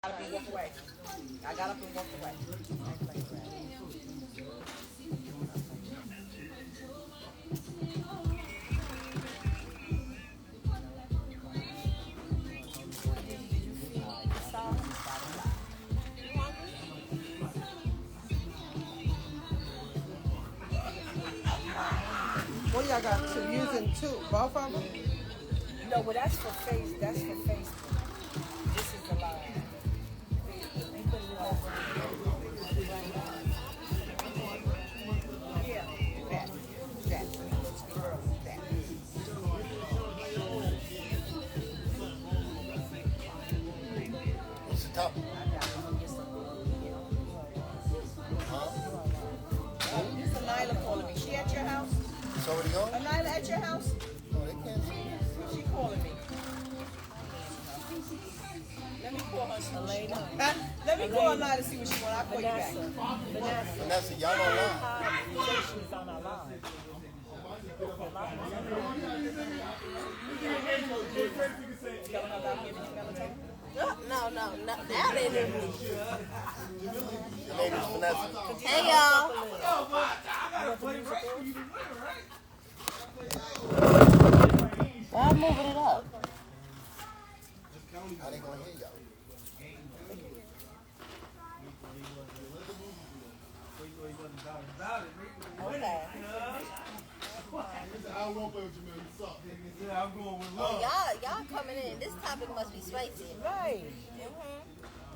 Got up and walk away. I got up and walked away. What y'all got two? Using two, both of them? No, well that's for Facebook. This is the live. Yeah, that. What's the top? This is Nyla calling me. She at your house? It's already on? Nyla at your house? Oh, they can't see it. She calling me. Let me call her. Elena. Let me call Nyla to see what she want. I'll call you back. Vanessa, y'all don't lie. She's on our line. No. Now they do. Your name is Vanessa. Hey, y'all. Why I'm moving it up? How they gonna hear y'all? Okay. I won't play with you, man. You suck. I'm going with Oh, y'all coming in. This topic must be spicy. Right.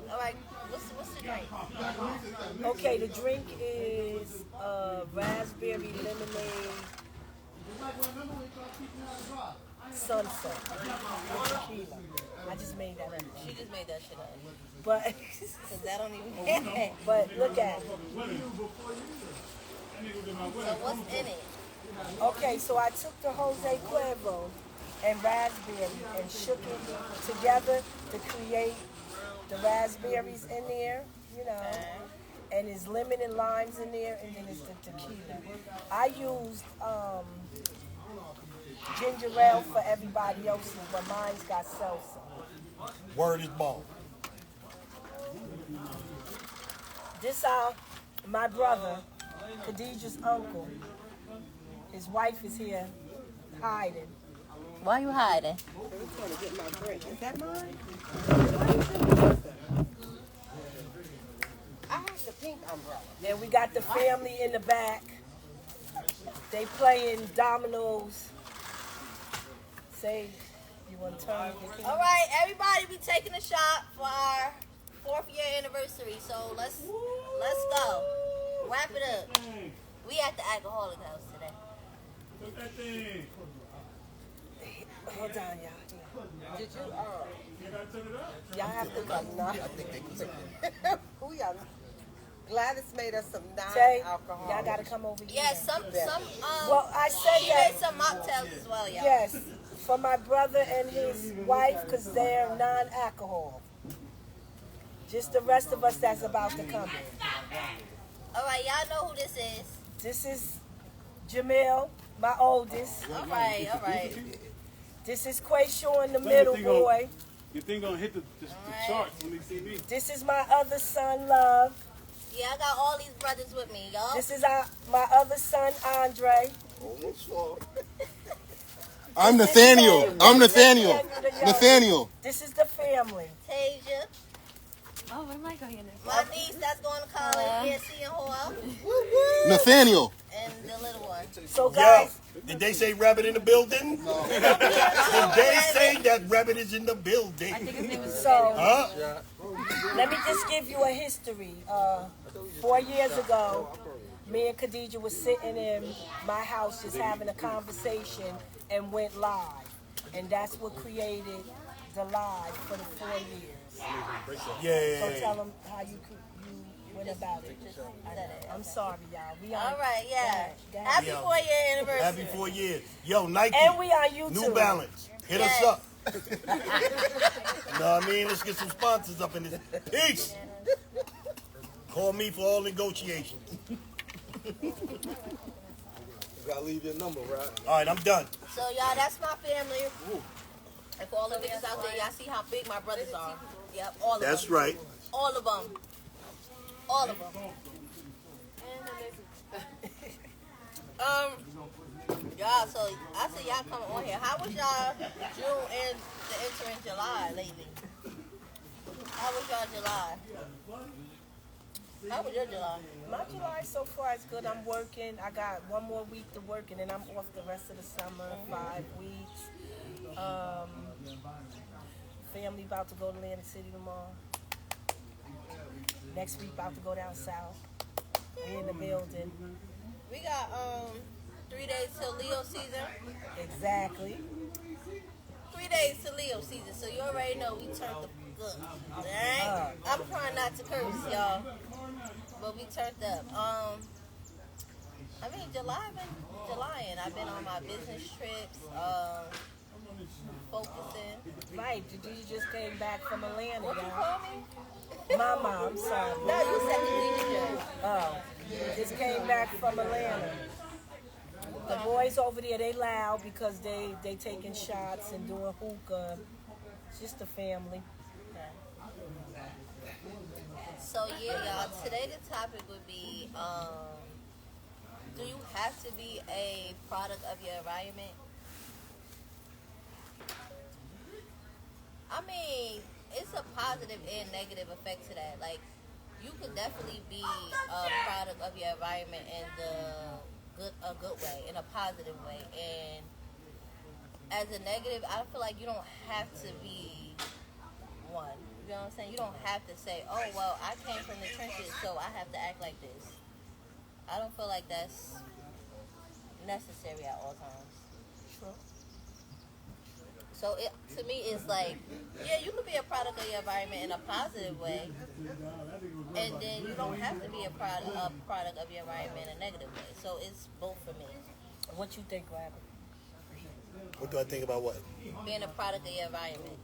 All right. What's the drink? Okay, the drink is raspberry lemonade sunset tequila. I just made that up. She just made that shit up. But Cause that don't even. but look at it. So what's in it? Okay, so I took the Jose Cuervo and raspberry and shook it together to create the raspberries in there, you know, and there's lemon and limes in there, and then it's the tequila. I used ginger ale for everybody else's, but mine's got salsa. Word is bone. This my brother, Khadijah's uncle. His wife is here hiding. Why you hiding? I'm trying to get my drink. Is that mine? I have the pink umbrella. And we got the family in the back. They playing dominoes. Say, you want to turn the key? All right, everybody be taking a shot for our 4th year anniversary. So let's go. Wrap it up. We at the alcoholic house today. Look at that thing. Hold on, y'all. Did you, You gotta turn it up. Y'all have to come now. I think they clicked who y'all? Gladys made us some Tay, non-alcoholic. y'all gotta come over here. Yeah, some Well, I said she that. made some mocktails as well, y'all. Yes, for my brother and his wife, because they're non-alcohol. Just the rest of us that's about to come in. All right, y'all know who this is. This is Jamil, my oldest. All right. This is Quayshawn, the middle boy. Your thing gonna hit the charts when they see me. This is my other son, Love. Yeah, I got all these brothers with me, y'all. This is my other son, Andre. I'm Nathaniel. Nathaniel. This is the family. Tasia. Oh, what am I going in there? My niece that's going to college, Nancy and Hoa. Nathaniel. And the little one. So guys, Did they say rabbit in the building? No. Did they say that rabbit is in the building? I think his name was so Huh? let me just give you a history. 4 years ago, me and Khadijah was sitting in my house just having a conversation and went live. And that's what created the live for the 4 years. Yeah. So tell them how you went about it. I'm sorry, y'all. We on, All right, yeah. Go ahead. Happy Yo. 4 year anniversary. Happy 4 years. Yo, Nike. And we on YouTube. New Balance. Hit Yes. us up. You know what I mean? Let's get some sponsors up in this. Peace. Call me for all negotiations. You gotta leave your number, right? All right, I'm done. So, y'all, that's my family. And for all the niggas out there, y'all see how big my brothers are. Yep, all of them. That's right. All of them. All of them. Y'all, so I see y'all coming on here. How was y'all June and the entering July lately? How was y'all July? How was your July? My July so far is good. I'm working. I got one more week to work, and then I'm off the rest of the summer. 5 weeks. Family about to go to Atlantic City tomorrow. Next week about to go down south. We in the building. We got 3 days till Leo season. Exactly. 3 days to Leo season, so you already know we turned the good. Alright? I'm trying not to curse, y'all. But we turned up. I mean, July been Julying. I've been on my business trips, focusing. Right. You just came back from Atlanta, What you y'all. call me? Mama, I'm sorry. No, you said the DJ. Oh, just came back from Atlanta. The boys over there, they loud because they taking shots and doing hookah. It's just a family. So yeah, y'all. Today the topic would be, do you have to be a product of your environment? I mean, it's a positive and negative effect to that. Like, you could definitely be a product of your environment in a good way, in a positive way. And as a negative, I feel like you don't have to be one. You know what I'm saying? You don't have to say, oh, well, I came from the trenches, so I have to act like this. I don't feel like that's necessary at all times. True. So to me, it's like, yeah, you could be a product of your environment in a positive way, and then you don't have to be a product of your environment in a negative way. So it's both for me. What you think, Rabbit? What do I think about what? Being a product of your environment.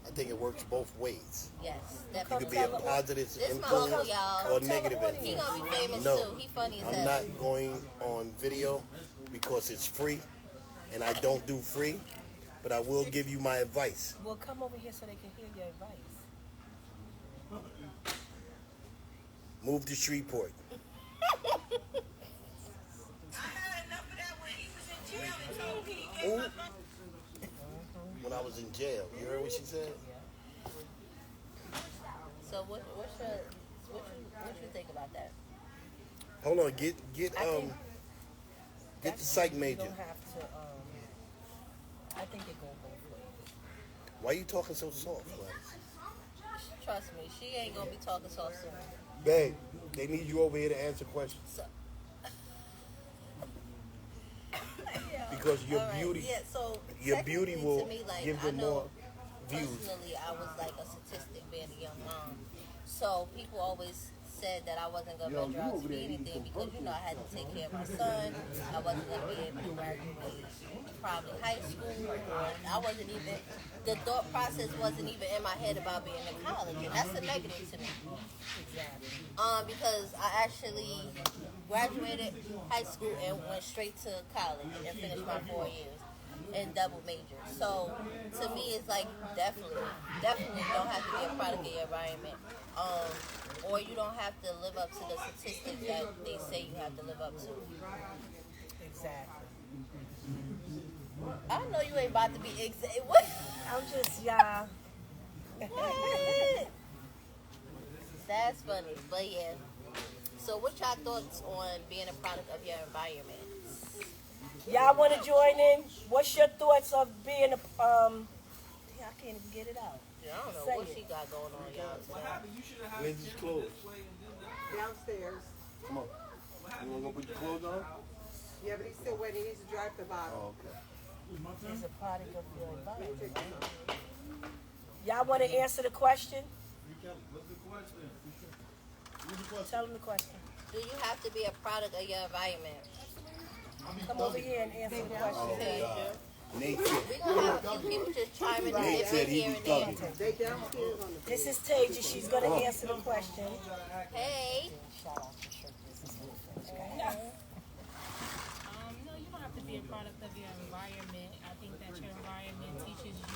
I think it works both ways. Yes, You definitely. could be a positive This my influence uncle, y'all. or negative He influence. gonna be famous No, too. He funny as I'm hell. not going on video because it's free, and I don't do free, but I will give you my advice. Well, come over here so they can hear your advice. Move to Shreveport. Ooh. When I was in jail, you heard what she said? So what you think about that? Hold on, get the psych You major. don't have to. I think it goes both ways. Why you talking so soft, Gladys? Trust me, she ain't gonna be talking so soon. Babe, they need you over here to answer questions. So, Because your all right, beauty, yeah, so your beauty technically will to me, like, give I them know more views. Personally, I was like a statistic being a young mom. So people always said that I wasn't going to venture out to be anything because, I had to take care of my son. I wasn't going to be able to graduate probably high school. Or I wasn't even, the thought process wasn't even in my head about being in college. And that's a negative to me. Because I actually graduated high school and went straight to college and finished my 4 years and double major. So to me, it's like definitely don't have to be a product of your environment, or you don't have to live up to the statistics that they say you have to live up to. Exactly. I know you ain't about to be what? I'm just, yeah. What? That's funny, but yeah. So what y'all thoughts on being a product of your environment? Y'all want to join in? What's your thoughts of being a I can't even get it out. Yeah, I don't know Say what it. she got going on, y'all. Today. Where's these clothes? Downstairs. Come on. You want to go put your clothes on? Yeah, but he's still waiting. He needs to drive the bottle. Oh, okay. It's a product of your environment. Right? Y'all want to answer the question? What's the question? Tell them the question. Do you have to be a product of your environment? Come over here and answer the question. Nate We're gonna have a few people just chiming in Nate said different he here be and there. thugging. They downstairs on the This is Taja. She's going to answer the question. Hey. Shout out to Shirt Business with Friends. Go ahead. No, you don't have to be a product of your environment. I think that your environment teaches you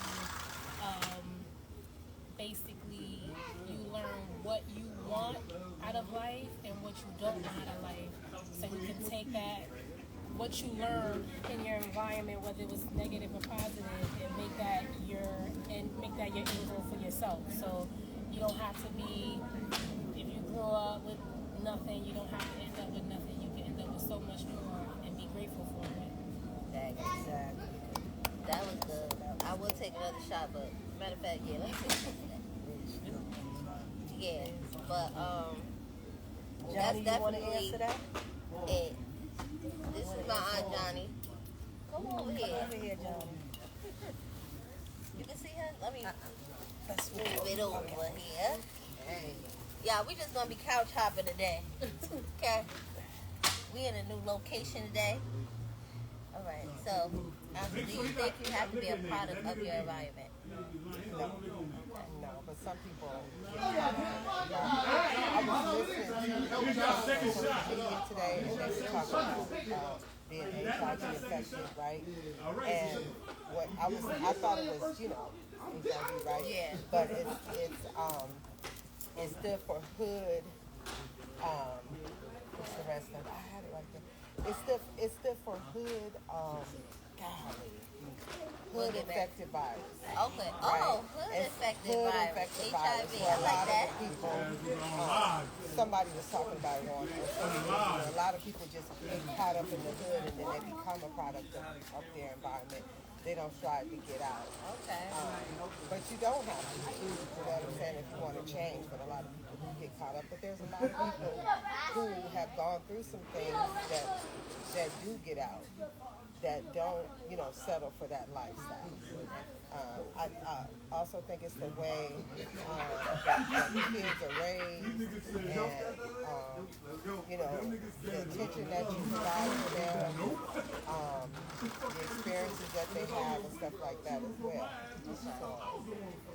what you want out of life and what you don't want out of life. So you can take that, what you learn in your environment, whether it was negative or positive, and make that your angle for yourself. So you don't have to be, if you grow up with nothing, you don't have to end up with nothing. You can end up with so much more and be grateful for it. Exactly. That was good. I will take another shot, but matter of fact, yeah, let me take that. Yeah, but Johnny, that's you want to definitely answer that? it. This is my Aunt Johnny. Come over Come here. over here, Johnny. You can see her? Let me That's move it over here. Yeah, we just gonna be couch hopping today. Okay? We in a new location today. Alright, so do you think you have to be a product of your environment? No, but some people get caught up. I was listening to social media today, and they were talking about being HIV infected, right? And I thought it was, HIV, right? Yeah. But it stood for hood. What's the rest of it? I had it right there. It stood for hood. Hood infected virus. Okay. Oh, hood infected virus. HIV. For I a like lot that. of people, somebody was talking about it on social media. A lot of people just get caught up in the hood and then they become a product of their environment. They don't strive to get out. Okay. But you don't have to. You know what I'm saying? If you want to change, but a lot of people do get caught up. But there's a lot of people who have gone through some things that do get out, that don't, settle for that lifestyle. I also think it's the way that kids are raised and, the attention that you provide to them, the experiences that they have and stuff like that as well. So,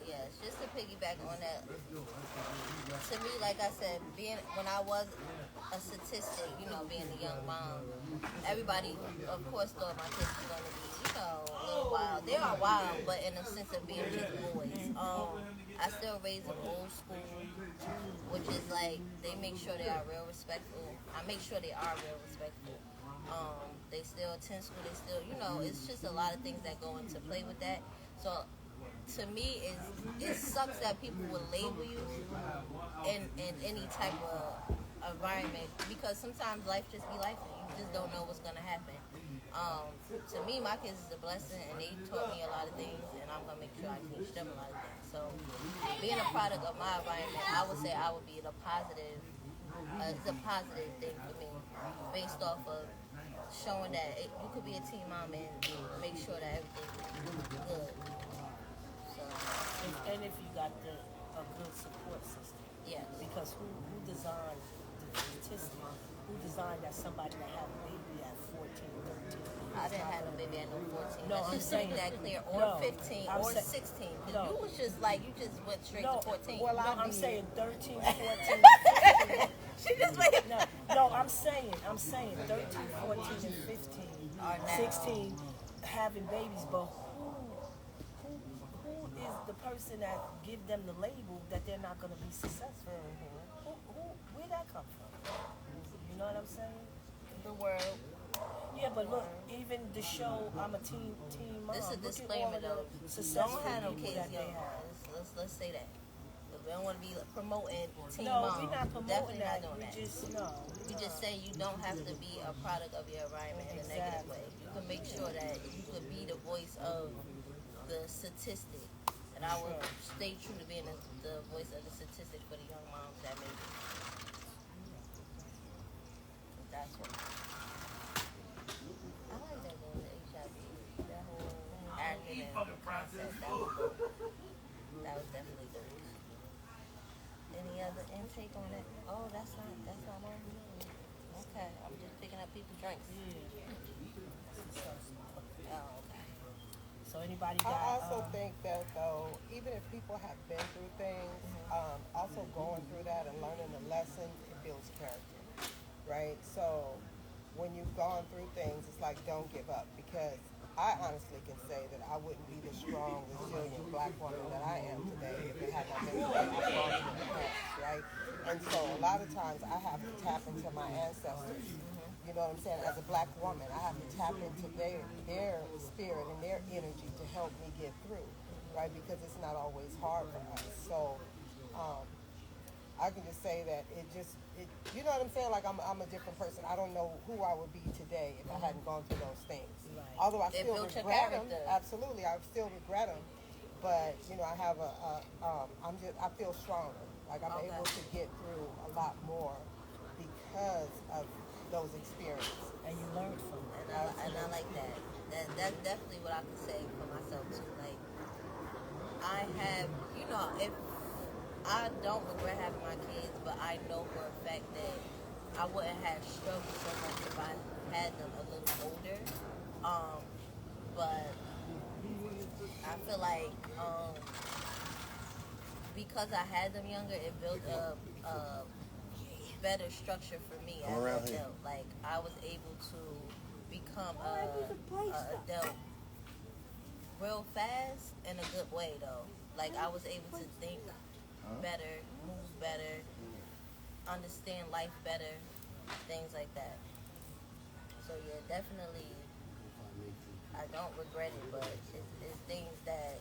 Yes, just to piggyback on that, to me, like I said, when I was a statistic, being a young mom, everybody, of course, thought my kids were going to be, a little wild. They are wild, but in the sense of being just boys. I still raise them old school, which is like, they make sure they are real respectful. I make sure they are real respectful. They still attend school, they still, it's just a lot of things that go into play with that. So, to me, it sucks that people will label you in any type of environment, because sometimes life just be life and you just don't know what's going to happen. To me, my kids is a blessing, and they taught me a lot of things, and I'm going to make sure I teach them a lot of things. So, being a product of my environment, I would say I would be the positive. It's a positive thing for me, based off of showing that you could be a teen mom and make sure that everything's good. So, and if you got a good support system. yes. Because who designed the statistic? Who designed that somebody that had a baby at 14, 13? I didn't have a baby at no 14. No, Let's I'm just make saying- that clear. Or no, 15, I'm or say- 16. Because no. you was just like, you just went straight to 14. well, I'm saying 13, 14, 15. She just went. No, I'm saying 13, 14, and 15, Are now. 16 having babies, but who is the person that give them the label that they're not going to be successful? Where'd that come from? You know what I'm saying? The world. Yeah, but look, even the show, I'm a teen mom. This is a Look at disclaimer all of though. the successful Don't have no people kids that they young. have. Let's say that. But we don't want to be promoting teen No, moms. we're not promoting Definitely that. not doing We that. just We just say you don't have to be a product of your environment in a negative way. You can make sure that you could be the voice of the statistic. And I will stay true to being the voice of the statistic for the young moms that make it. That's what. I like that going to HIV. That whole argument concept. That was definitely good. Any other intake on it? Oh, that's not on me. Okay, I'm just picking up people's drinks. Oh, okay. So anybody I got? also think that though, even if people have been through things, also going through that and learning the lesson, it builds character, right? So when you've gone through things, it's like don't give up, because I honestly can say that I wouldn't be the strong, resilient black woman that I am today if it had not been for what I've gone through in the past, right? lot of times I have to tap into my ancestors. You know what I'm saying? As a black woman, I have to tap into their spirit and their energy to help me get through, right? Because it's not always hard for us. So I can just say that you know what I'm saying? Like I'm a different person. I don't know who I would be today if I hadn't gone through those things. Right. Although I It still built your regret them. character. Absolutely, I still regret them. But you know, I have I feel stronger. Like I'm able to get through a lot more because of those experiences. And you learned from it. And I like that. That's definitely what I can say for myself too. Like I have, if I don't regret having my kids, but I know for a fact that I wouldn't have struggled so much if I had them a little older. But I feel like because I had them younger, it built a better structure for me as an adult. Like I was able to become a adult real fast in a good way though. Like I was able to think better, move better, understand life better, things like that. So yeah, definitely I don't regret it, but it's things that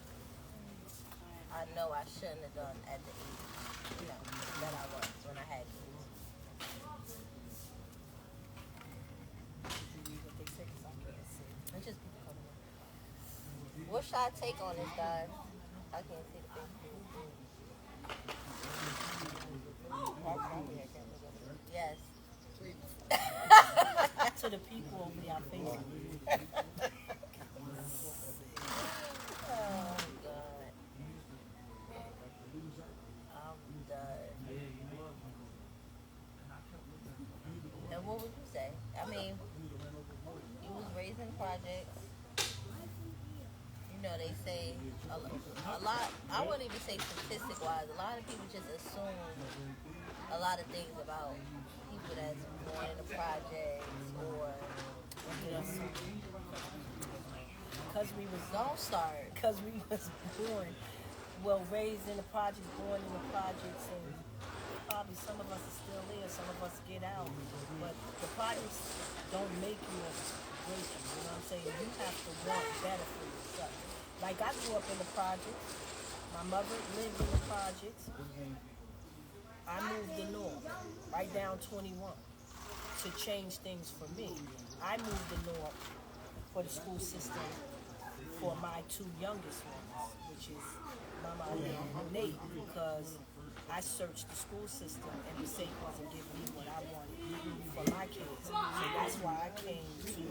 I know I shouldn't have done at the age, that I was when I had kids. It's just people coming in. What should I take on this, guys? I can't see the Facebook. Yes. To the people over there on Facebook. Oh, God. I'm done. And what would you say? I mean, you was raised in projects. They say a lot, I wouldn't even say statistic-wise, a lot of people just assume a lot of things about people that's born in the projects or, Because we was don't start. because we was raised in the projects, born in the projects, and probably some of us are still there, some of us get out. But the projects don't make you a break you. You know what I'm saying? You have to want better for yourself. Like I grew up in the projects. My mother lived in the projects. I moved to North, right down 21, to change things for me. I moved to North for the school system for my two youngest ones, which is Mama and Nate, because I searched the school system and the state wasn't giving me what I wanted for my kids. So that's why I came to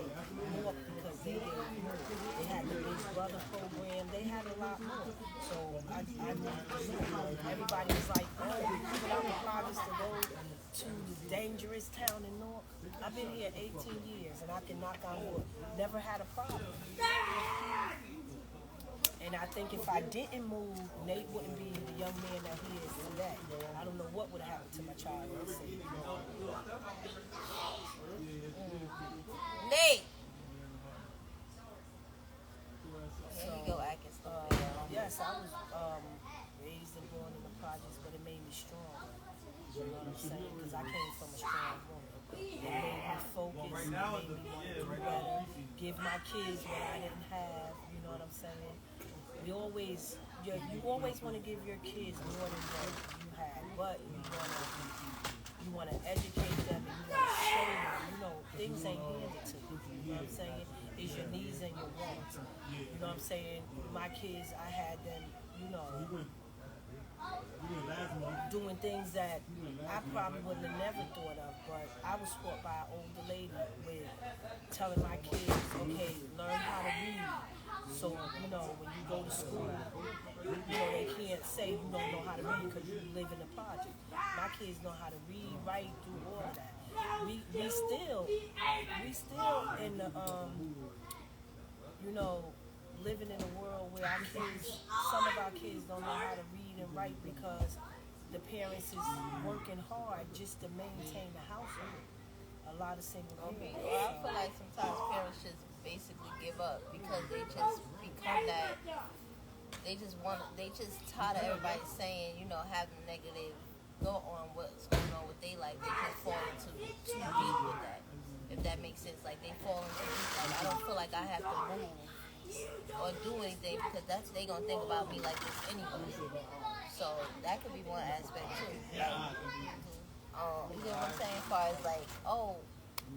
North, because they gave more. They had the Big Brother program. They had a lot more. So I moved to North. Everybody was like, oh, you put out the projects to go to the dangerous town in North. I've been here 18 years and I can knock on wood. Never had a problem. And I think if I didn't move, Nate wouldn't be the young man that he is today. I don't know what would have happened to my child. Nate! Here you go, acting stupid. Yes, I was raised and born in the projects, but it made me strong. You know what I'm saying? Because I came from a strong woman. It made me focus, it made me want to do better, give my kids what I didn't have, you know what I'm saying? You always want to give your kids more than what you had, but you want to educate them and you want to show them, things ain't handed to you, you know what I'm saying? It's your needs and your wants. You know what I'm saying? My kids, I had them, doing things that I probably would have never thought of, but I was taught by an older lady with telling my kids, okay, learn how to read. So, when you go to school, they can't say you don't know how to read because you live in the project. My kids know how to read, write, do all of that. We still in the, living in a world where some of our kids don't know how to read and write because the parents is working hard just to maintain the household. A lot of single parents. Well, I feel like sometimes parents just basically give up because they just become that. They just tired of everybody saying, having negative go on what's going on with their life, they just fall into too deep with that. If that makes sense, like they fall into deep. Like I don't feel like I have to move or do anything because that's they gonna think about me like this anyway. So that could be one aspect too. Like, you get what I'm saying? As far as like, oh,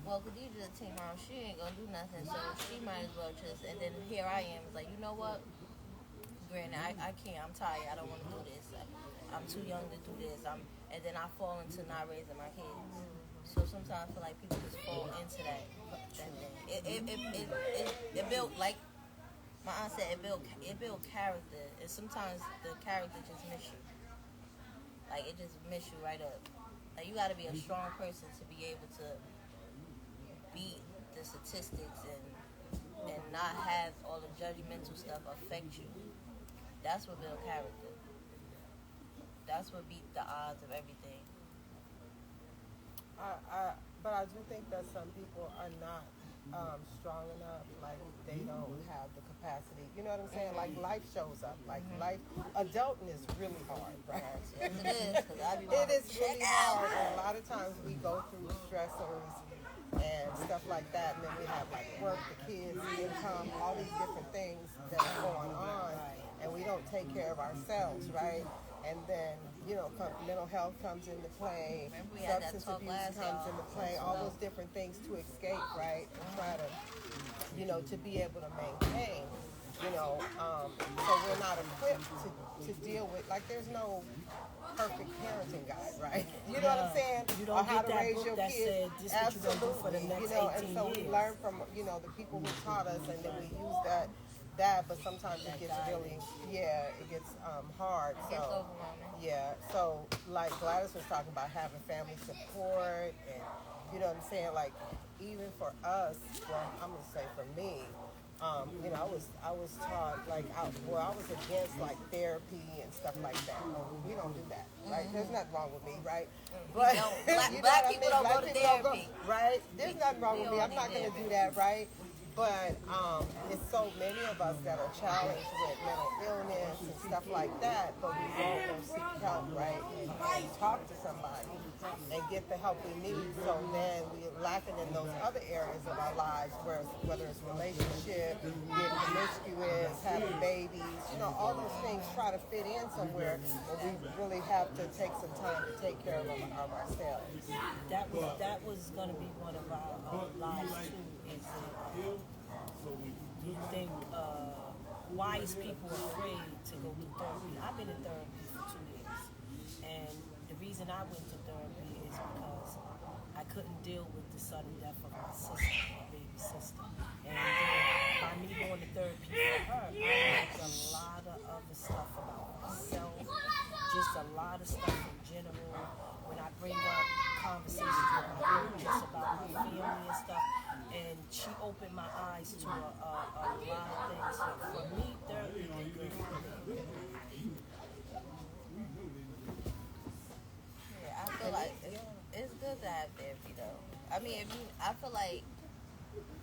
well, Khadija team mom, she ain't gonna do nothing, so she might as well just. And then here I am, it's like, you know what? Granted, I can't. I'm tired. I don't want to do this. I'm too young to do this. And then I fall into not raising my kids. So sometimes I feel like people just fall into that thing. It built like my aunt said. It built character, and sometimes the character just miss you. Like it just miss you right up. Like you got to be a strong person to be able to beat the statistics and not have all the judgmental stuff affect you. That's what build character. That's what beat the odds of everything. But I do think that some people are not strong enough. Like they don't have the capacity. You know what I'm saying? Like life shows up. Like life, adulting is really hard, right? Yes, it is. It is really hard. And a lot of times we go through stressors and stuff like that, and then we have like work, the kids, income, all these different things that are going on, and we don't take care of ourselves, right? And then, you know, mental health comes into play, substance abuse comes into play, all those different things to escape, right? And try to, you know, to be able to maintain, you know, so we're not equipped to deal with, like there's no perfect parenting guide, right? You know what I'm saying? You don't or how get to that raise book your that kids. said this what you're gonna do for the next you know, 18 and so years. we learn from, you know, the people who taught us, and then we use that, but sometimes it gets really, it gets hard. So, so like Gladys was talking about having family support, and you know what I'm saying, like even for us, well, I'm gonna say for me, you know, I was taught like I was against like therapy and stuff like that. We don't do that, right? There's nothing wrong with me, right? But Black people don't go to therapy, right? There's nothing wrong with me. I'm not gonna do that, right? But it's so many of us that are challenged with mental illness and stuff like that, but we won't go seek help, right? And talk to somebody and get the help we need. So then we're lacking in those other areas of our lives, whether it's relationship, being promiscuous, having babies, you know, all those things try to fit in somewhere, but we really have to take some time to take care of ourselves. That was going to be one of our lives too. Is you think wise people are afraid to go to therapy? I've been in therapy for 2 years, and the reason I went to therapy is because I couldn't deal with the sudden death of my sister, my baby sister, and by me going to therapy for her, I learned a lot of other stuff about myself, just a lot of stuff in general. When I bring up conversations with my parents just about my family and stuff, and she opened my eyes to a lot of things. So for me, therapy is good for me. Yeah, I feel like it's good to have therapy though. I mean, I feel like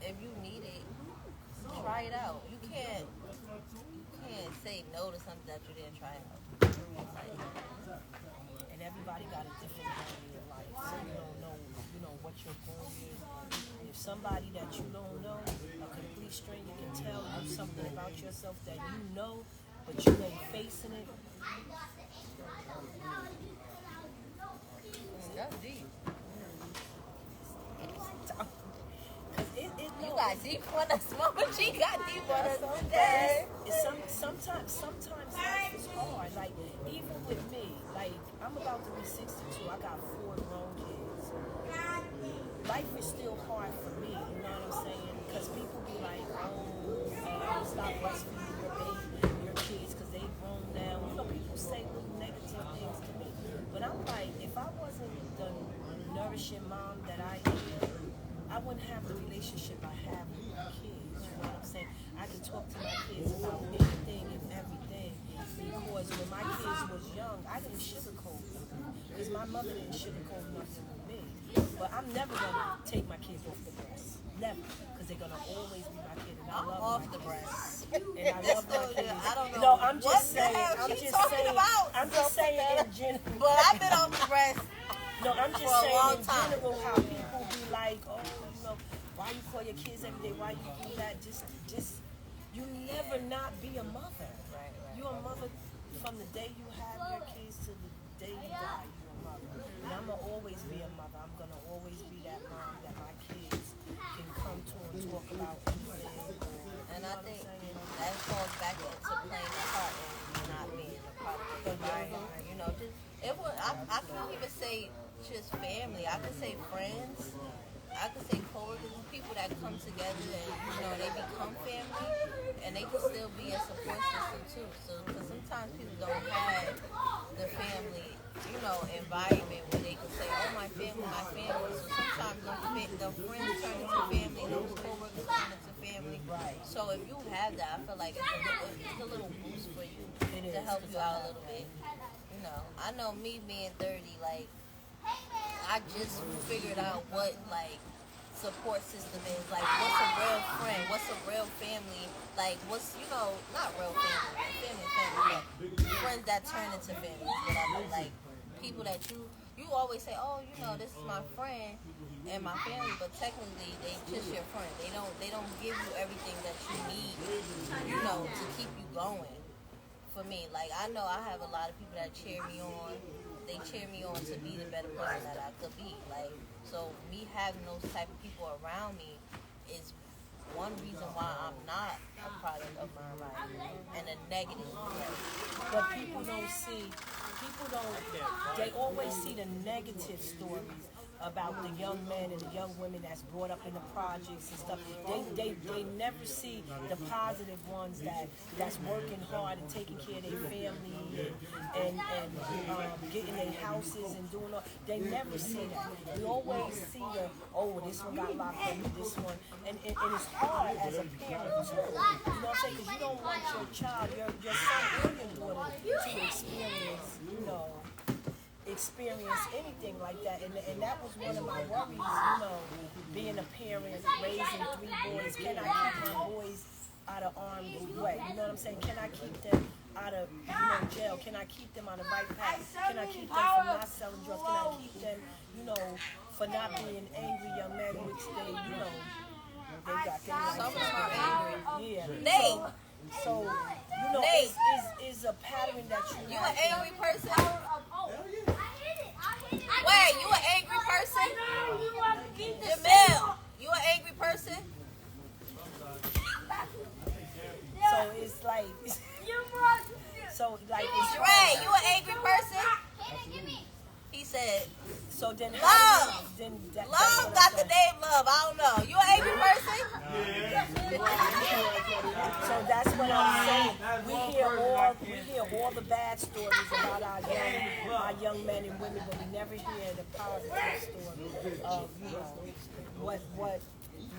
if you need it, try it out. You can't say no to something that you didn't try out. And everybody got a different journey in life, so you don't know, you know, what your goal is. If somebody that you don't know, a complete stranger, can tell you something about yourself that you know, but you ain't facing it. That's deep. You got deep on us, Mama. She got deep on us. Sometimes life is hard. Like even with me, like I'm about to be 62. I got 4 grown kids. Life is still hard for me. You know what I'm saying? Because people be like, oh, stop breastfeeding your kids because they grown now. You know, people say little negative things to me. But I'm like, if I wasn't the nourishing mom that I am, I wouldn't have the relationship I have with my kids. You know what I'm saying? I can talk to my kids about anything and everything because when my kids was young, I didn't sugarcoat them because my mother didn't sugarcoat nothing with me. But I'm never going to take my kids off the breast. never, because they're gonna always be my kid, and I I'm love off my the kids. breast. And I love my kids. I don't know. No, I'm what just the saying. hell I'm she's just talking saying. about. I'm just saying in general. But I've been on the breast. No, I'm just for a saying long in time. general how people be like, oh, you know, why you call your kids every day? Why you do that? Just, you never not be a mother. Right. You're a mother from the day you have your kids to the day you die. You're a mother. And I'm gonna always be a mother. I'm gonna always be that mom that my kids can come to and talk about anything. And I think that falls back into playing a part and not being a part of the environment. You know, just I can't even say just family. I could say friends. I could say coworkers and people that come together and they become family, and they can still be a support system too. So, because sometimes people don't have the family, environment where they can say, "Oh, my family, my family." So sometimes the friends turn into family, those coworkers turn into family. Right. So if you have that, I feel like it's a little boost for you to help you out a little bit. I know me being 30, like, I just figured out what, like, support system is. Like, what's a real friend? What's a real family? Like, what's, not real family, but friends that turn into family is what I mean. Like, people that you always say, oh, this is my friend and my family, but technically they just your friend. They don't give you everything that you need, to keep you going. For me, like, I know I have a lot of people that cheer me on. They cheer me on to be the better person that I could be. Like, so me having those type of people around me is one reason why I'm not a product of my environment in a negative way. But people they always see the negative stories about the young men and the young women that's brought up in the projects and stuff. They never see the positive ones that's working hard and taking care of their family and getting their houses and doing all. They never see that. We always see this one got locked up, this one, and it's hard as a parent too. You know what I'm saying? Because you don't want your child, your son or your daughter to experience anything like that, and that was one of my worries, being a parent, raising 3 boys. Can I keep my boys out of arm's way? You know what I'm saying? Can I keep them out of jail? Can I keep them on the right path? Can I keep them from not selling drugs? Can I keep them, for not being angry young men, which they got Some of them are angry. Yeah. Nate! So, is a pattern that you an angry person? Wait, you an angry person? Jamil, you an angry person? So it's like, it's Dre, you an angry person? He said, so then Love. Love Love got the name Love. I don't know. You an angry person? So that's what I'm saying. We hear all the bad stories about our young men and women, but we never hear the positive story of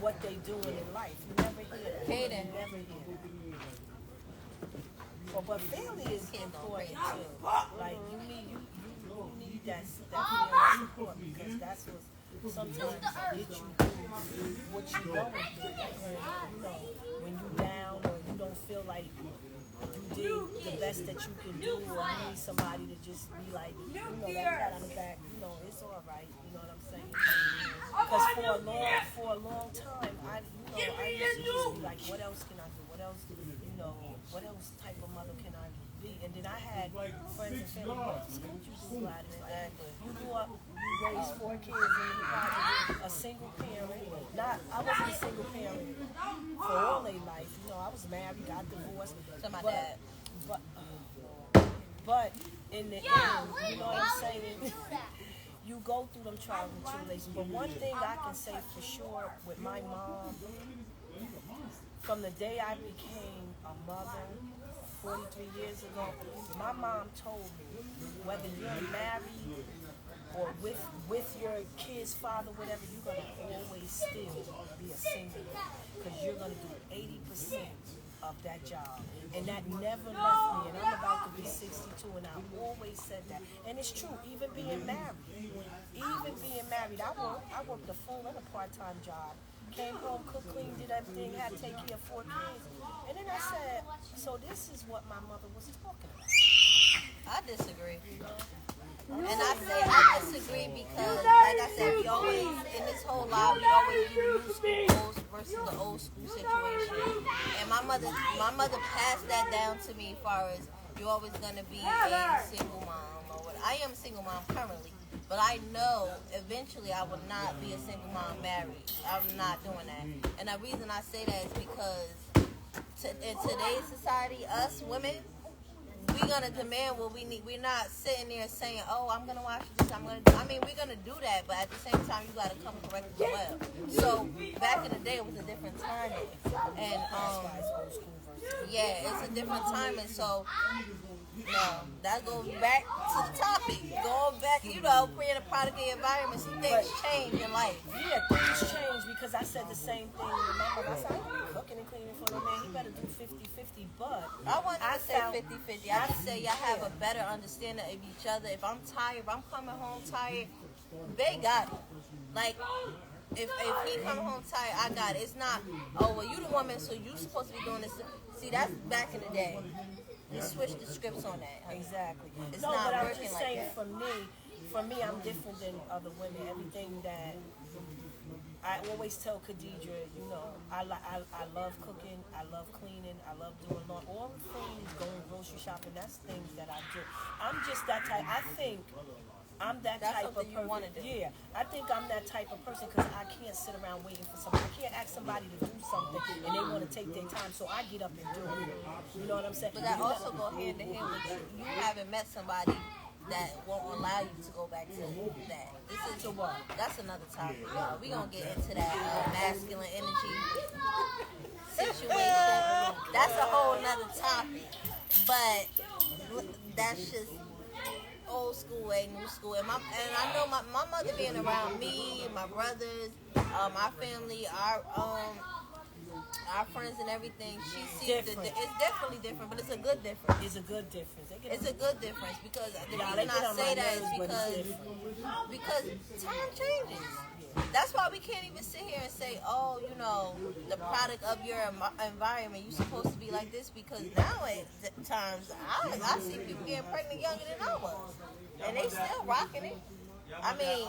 what they doing in life. You never hear that. Hayden. You never hear that. But family is important too. Like you need that family support, because that's what sometimes get you through what you going through. When you down or you don't feel like you did the best that you can do, or you need somebody to just be like, that pat on the back, it's all right. You know what I'm saying? Because for a long time, I used to just be like, what else can I do? What else, what else type of mother can I be? And then I had friends and family, what else could you do about it? Exactly. You grew up, you raised 4 kids, and you probably a single parent. I wasn't a single parent for all their life. I was married, got divorced. To my dad. But in the end, you know what I'm saying? You go through them trials and tribulations. But one thing I can say for sure with my mom, from the day I became a mother 43 years ago, my mom told me, whether you're married or with your kid's father, whatever, you're going to always still be a single, because you're going to do 80% of that job. And that never left me. And I'm about to be 62, and I always said that. And it's true, even being married. I worked a full and a part-time job came home, cooked, cleaned, did everything, had to take care of 4 kids. And then I said, so this is what my mother was talking about. I disagree. And I disagree because, like I said, we always, in this whole life, we always do new schools versus the old school situation. And my mother passed that down to me as far as you're always going to be a single mom. Or what. I am a single mom currently, but I know eventually I will not be a single mom married. I'm not doing that. And the reason I say that is because in today's society, us women, we're gonna demand what we need. We're not sitting there saying, "Oh, I'm gonna watch this. I'm gonna do." I mean, we're gonna do that, but at the same time, you gotta come correct as well. So back in the day, it was a different timing, and yeah, it's a different timing. So no, that goes back to the topic. Going back, being a product of the environment, some things change in life. Yeah, things change because I said the same thing with my mother. I said, I ain't gonna be cooking and cleaning for no man. He better do 50-50, but I want to say 50-50. I just say y'all have a better understanding of each other. If I'm tired, if I'm coming home tired, they got it. Like, if he come home tired, I got it. It's not, oh, well, you the woman, so you supposed to be doing this. See, that's back in the day. You switch the scripts on that. Honey. Exactly. It's no, not but I'm working just like saying that. for me, I'm different than other women. Everything that I always tell Khadija, I love cooking, I love cleaning, I love doing all the things, going grocery shopping. That's things that I do. I'm just that type. I think I'm that That's type of something you person. wanna do. Yeah, I think I'm that type of person because I can't sit around waiting for somebody. I can't ask somebody to do something and they want to take their time, so I get up and do it. You know what I'm saying? But that also go hand in hand with you haven't met somebody that won't allow you to go back to that. This is that's another topic, y'all. We gonna get into that masculine energy situation. That's a whole nother topic. But that's just old school way, new school. And I know my mother being around me, my brothers, my family, our friends and everything, she sees it's definitely different, but it's a good difference. It's a good difference. It's a good difference because the reason I say that is because time changes. That's why we can't even sit here and say, oh, the product of your environment, you're supposed to be like this, because nowadays times I see people getting pregnant younger than I was, and they still rocking it. I mean,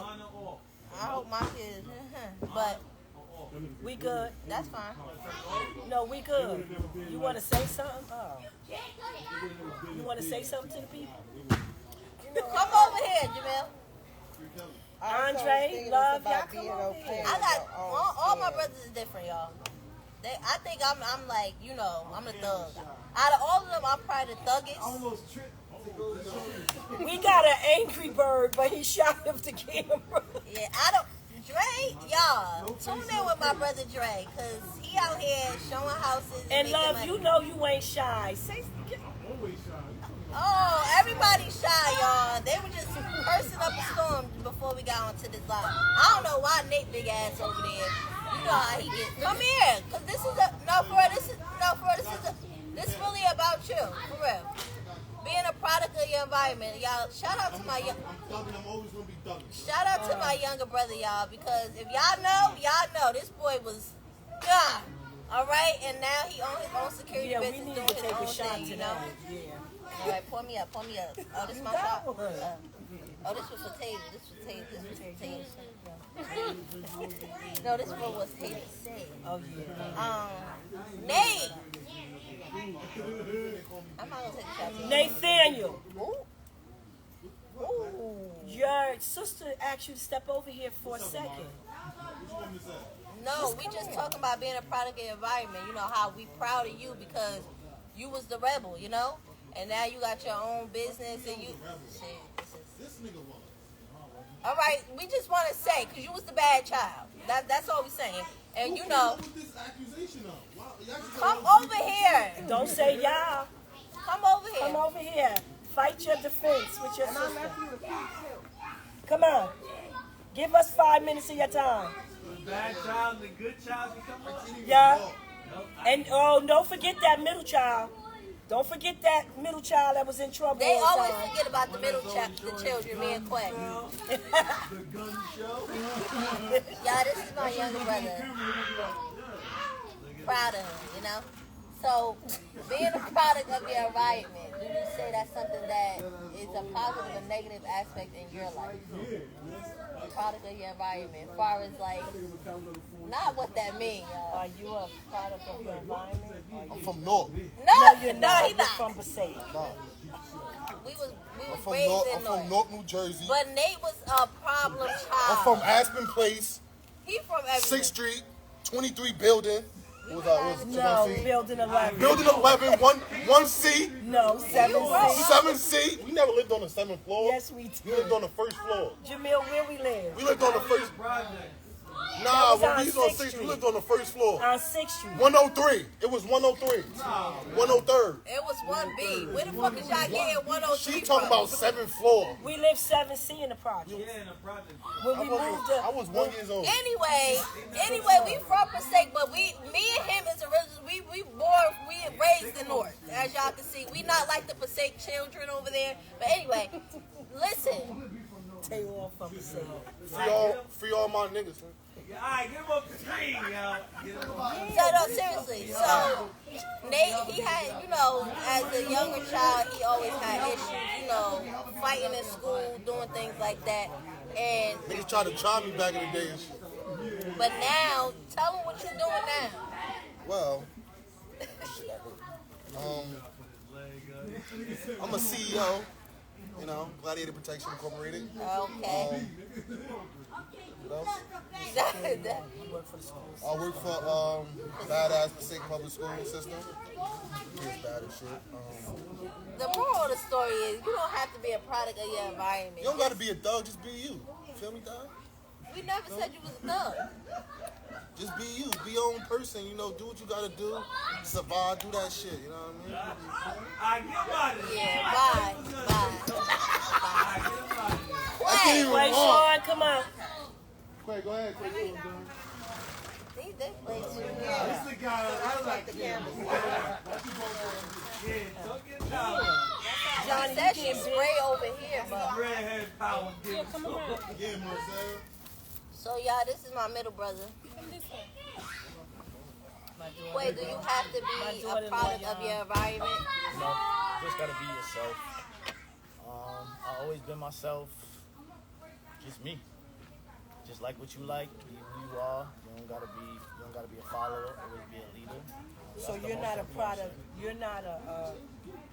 I hope my kids, but we good. That's fine. No, we good. You want to say something? You want to say something to the people? Come over here, Jamel. Andre, love, y'all come over here. I got all my brothers is different, y'all. I think I'm like, I'm the thug. Out of all of them, I'm probably the thuggest. We got an angry bird, but he shot him the camera. Yeah, Dre, y'all, tune in with my brother Dre, because he out here showing houses. And love, money. you ain't shy. Oh, everybody's shy, y'all. They were just cursing up a storm before we got onto this line. I don't know why Nate big ass over there. You know how he gets. Come here, because this is really about you, for real. Being a product of your environment, y'all. Shout out to my younger brother, y'all, because if y'all know, this boy was gone. All right, and now he on his own security business doing his own thing, Yeah. All right, pour me up. Oh, this is my shot. Oh, this was for Taylor. No, this one was Taylor said. Oh, yeah. Nate. I'm not going to take a shot. Nathaniel. Ooh. Your sister asked you to step over here for a second. No, we just talking about being a product of the environment. You know how we proud of you because you was the rebel, and now you got your own business and you. This nigga was. All right, we just want to say because you was the bad child. That's all we saying, and What this accusation of? Come over here. Don't say y'all. Come over here. Come over here. Fight your defense with your sister. Come on. Give us 5 minutes of your time. The bad child and the good child can come up. Yeah. And don't forget that middle child. Don't forget that middle child that was in trouble. They all the always time. forget about the the children, me and Quay. The gun show. Yeah, this is my younger brother. Proud of him, you know? So, being a product of your environment, do you say that's something that is a positive or negative aspect in your life? A product of your environment, as far as like, not what that means, y'all. Are you a product of your environment? I'm from North. No, You're no, not. he You're not. from Passaic. We was I'm raised North. in I'm North. from North, New Jersey. But Nate was a problem child. I'm from Aspen Place, He from everywhere. 6th Street, 23 building. What was No, 1C? building 11. Building 11, 1C, No, 7C. 7C. We never lived on the 7th floor. Yes, we We lived did. on the 1st floor. Jamil, where we live? We lived on the first. Project. Nah, was when on we was on 6th 6th, we Street. lived on the 1st floor. On 6th Street. 103. It was 103. 103rd. It was 1B. Where the fuck is y'all getting 103 She talking from? about 7th floor. We live 7C in the project. Yeah, in the project. When we moved up. I was 1 year old. Anyway, we from Passaic, but me and him is original. We raised in North, as y'all can see. We not like the Passaic children over there. But anyway, listen. They all from Passaic. Free all my niggas. Man. Alright, give him up the screen, y'all. Give him up. So no, seriously. So Nate, he had, as a younger child, he always had issues, fighting in school, doing things like that. And Niggas tried to try me back in the day and shit. but now, tell him what you're doing now. Well, I'm a CEO, Gladiator Protection Incorporated. Okay. What else? You work for the schools. I work for Badass Passaic Public School System. It's bad as shit. The moral of the story is you don't have to be a product of your environment. You don't gotta be a thug, just be you. Feel me, dog? We never said you was a thug. Just be you. Be your own person, do what you gotta do. Survive, do that shit, you know what I mean? Alright, get him out of here. Yeah, bye. Alright, get him out of here. I can't even Wait, walk. Sean, come on. Wait, go ahead. Quick, They play too. This the guy I like The you. canvas. Yeah, don't get down. Johnny, said she spray over here, but Redhead power, give him Come some. around. Yeah, Marcel. so y'all, this is my middle brother. Come this way. Wait, do you have to be a product of your environment? No, you just gotta be yourself. I always been myself, just me. Just like what you like, be who you are. You don't gotta be a follower. Always be a leader. So That's the you're most not a important product. shit. You're not a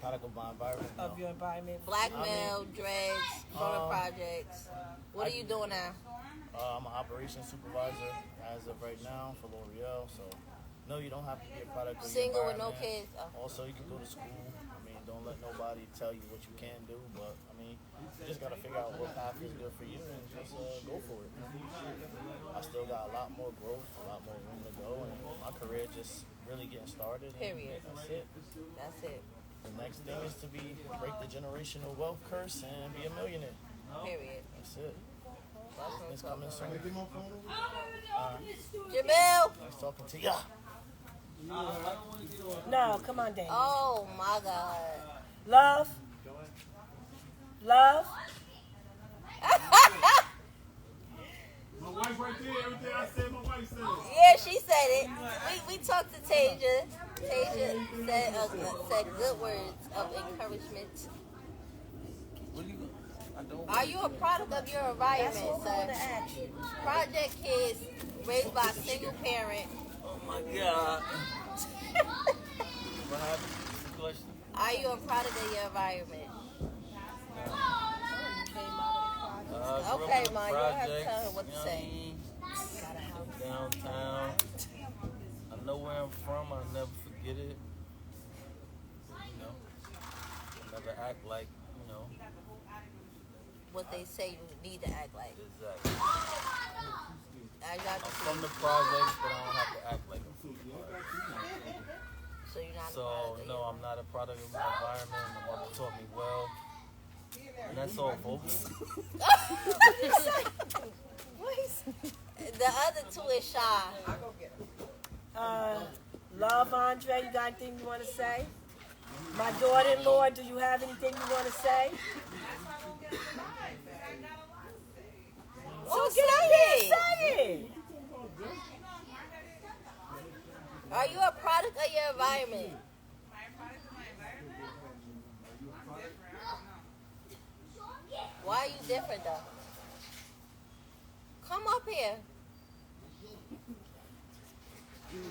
Product of my environment. of No. your environment. Blackmail, dreads, photo projects. What are you doing now? I'm an operations supervisor as of right now for L'Oreal. So no, you don't have to be a product of Single your with no environment. kids. Oh. Also, you can go to school. Don't let nobody tell you what you can do, but you just gotta figure out what path is good for you and just go for it. I still got a lot more growth, a lot more room to go, and my career just really getting started. Period. That's it. That's it. The next thing is to break the generational wealth curse and be a millionaire. Period. That's it. It's coming soon. Jamil. Nice talking to ya. No, come on, Daniel. Oh my God. Love. Love. My wife right there, everything I said, my wife said it. Yeah, she said it. We talked to Tasia. Tasia said good words of encouragement. Are you a product of your environment, sir? Project kids raised by a single parent. Oh my God. What happened? What's the question? Are you a product of your environment? Okay, Ma, you don't have to tell her what to say. Downtown. I know where I'm from. I'll never forget it. I'll never act like, What they say you need to act like. exactly. As y'all I'm can from see, the projects, but I don't have to act like I'm from the projects. so you're not a So, product of no, I'm not a product of my environment. My mother taught me well. And that's all, folks. The other two is shy. I'll go get them. Love, Andre. You got anything you want to say? My daughter-in-law, do you have anything you want to say? Oh, Get up here and say say it. Are you a product of your environment? Why are you different though? Come up here. You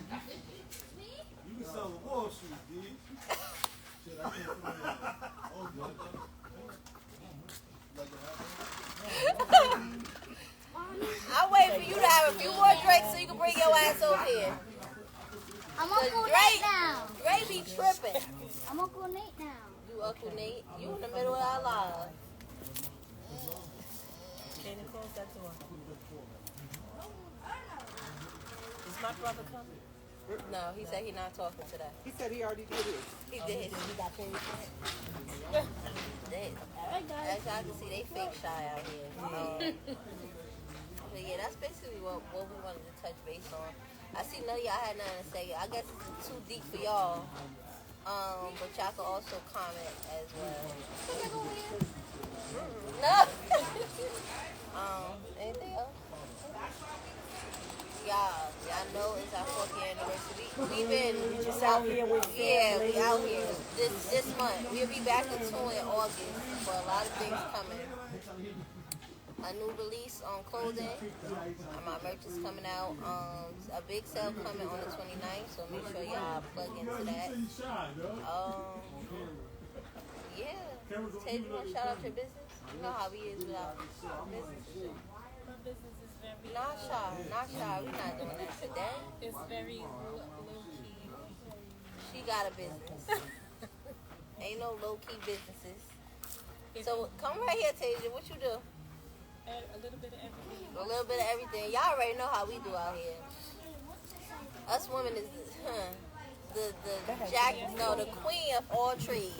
can sell the Wall Street, D. Shit, I can't find that. Oh, I'll wait for you to have a few more drinks so you can bring your ass over here. I'm Uncle Nate now. Dre be tripping. I'm Uncle Nate now. You Uncle Nate? You in the middle of our lives. Can you close that door? Is my brother coming? No, he said he's not talking today. He said he already did it. He did. He got paid for it? As y'all can see, they fake shy out here. But yeah, that's basically what we wanted to touch base on. I see none of y'all had nothing to say. I guess it's too deep for y'all. But y'all can also comment as well. No. Anything else? Y'all know it's our 4th year anniversary. We've been just out here with family. Yeah, we out here this month. We'll be back in tune in August for a lot of things coming. A new release on clothing. My merch is coming out. A big sale coming on the 29th, so make sure y'all plug into that. Yeah. Tay, you want to shout out your business? You know how we is with our business. My business is very Not shy. We're not doing that today. It's very low key. She got a business. Ain't no low key businesses. So come right here, Tasia. What you do? A little bit of everything. A little bit of everything. Y'all already know how we do out here. Us women is the queen of all trades.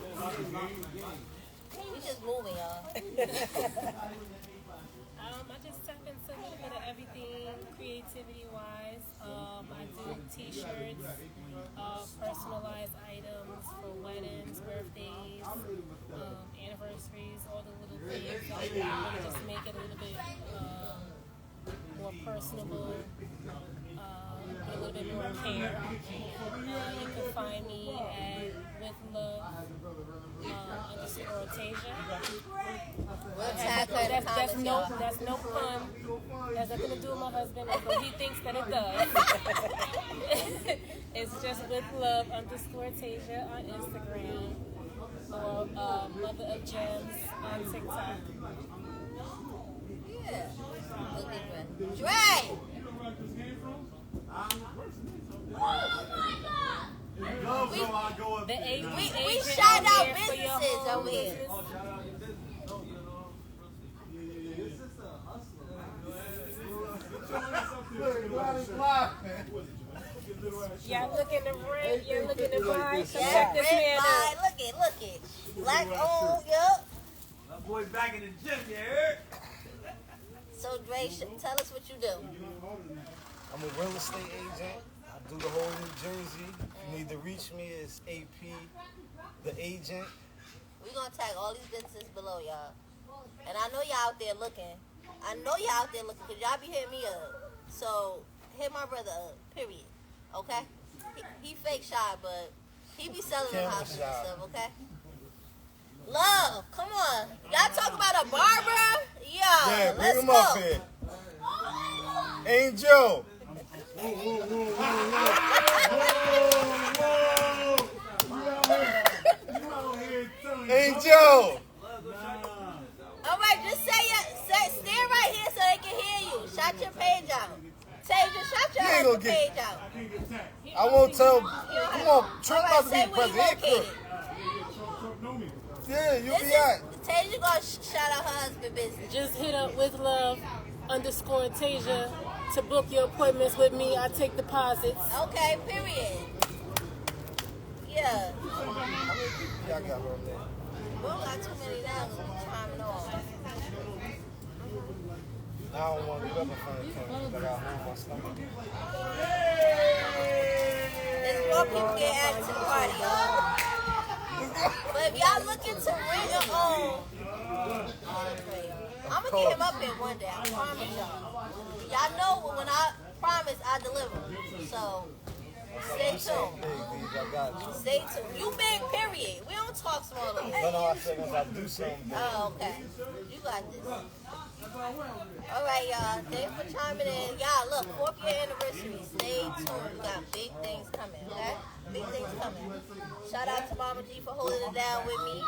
We just moving, y'all. I just tap into a little bit of everything, creativity-wise. I do T-shirts, personalized items for weddings, birthdays, anniversaries, all the little things. I want to just make it a little bit more personable, a little bit more care. You can find me at With Love _Tasia. That's no pun. Has nothing to do with my husband, although he thinks that it does. It's just With Love _Tasia on Instagram, or Mother of Gems on TikTok. Yeah. Dre! We shout out businesses over here. Y'all looking to rent, you're looking to buy. So Yeah, check this man out. Look it. Black owned, yup. My boy's back in the gym, you heard? So Dre, tell us what you do. I'm a real estate agent. I do the whole New Jersey. If you need to reach me, it's AP, the agent. We're going to tag all these businesses below, y'all. And I know y'all out there looking. Because y'all be hitting me up. So, hit my brother up, period. Okay? He fake shy, but he be selling the houses and stuff, okay? Love, come on. Y'all talk about a barber? Yeah, bring let's him go. up here. Angel. Angel. All right, just stand right here so they can hear you. Shout your page out. Shout your husband page out. I won't tell. Come on, Trump about to be president. Yeah, you'll be out. Tasia gonna shout out her husband business. Just hit up With Love _Tasia to book your appointments with me. I take deposits. Okay, period. Yeah. Y'all got her on there. We don't got too many now because we chiming off. I don't want to get up in front of the camera because I got to hold my stomach. There's more people getting added to the party, y'all. But if y'all looking to rent or own, I'm gonna get him up here one day. I promise y'all. Y'all know when I promise I deliver. So stay tuned. Stay tuned. You big, period. We don't talk small. No, I said if I do something. Oh, okay. You got this. Alright, y'all. Thanks for chiming in. Y'all, look, 4th year anniversary. Stay tuned. We got big things coming, okay? Big things coming. Shout out to Mama G for holding it down with me.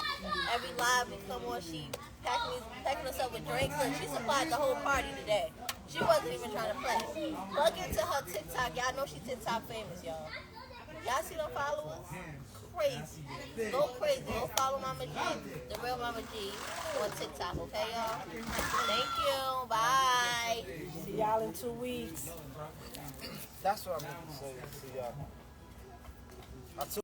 Every live we come on, she packing us up with drinks. Look, she supplied the whole party today. She wasn't even trying to play. Plug into her TikTok. Y'all know she TikTok famous, y'all. Y'all see them followers? Crazy. Go crazy. Go follow Mama G, the real Mama G, on TikTok, okay, y'all? Thank you. Bye. See y'all in 2 weeks. That's what I meant to say. See y'all.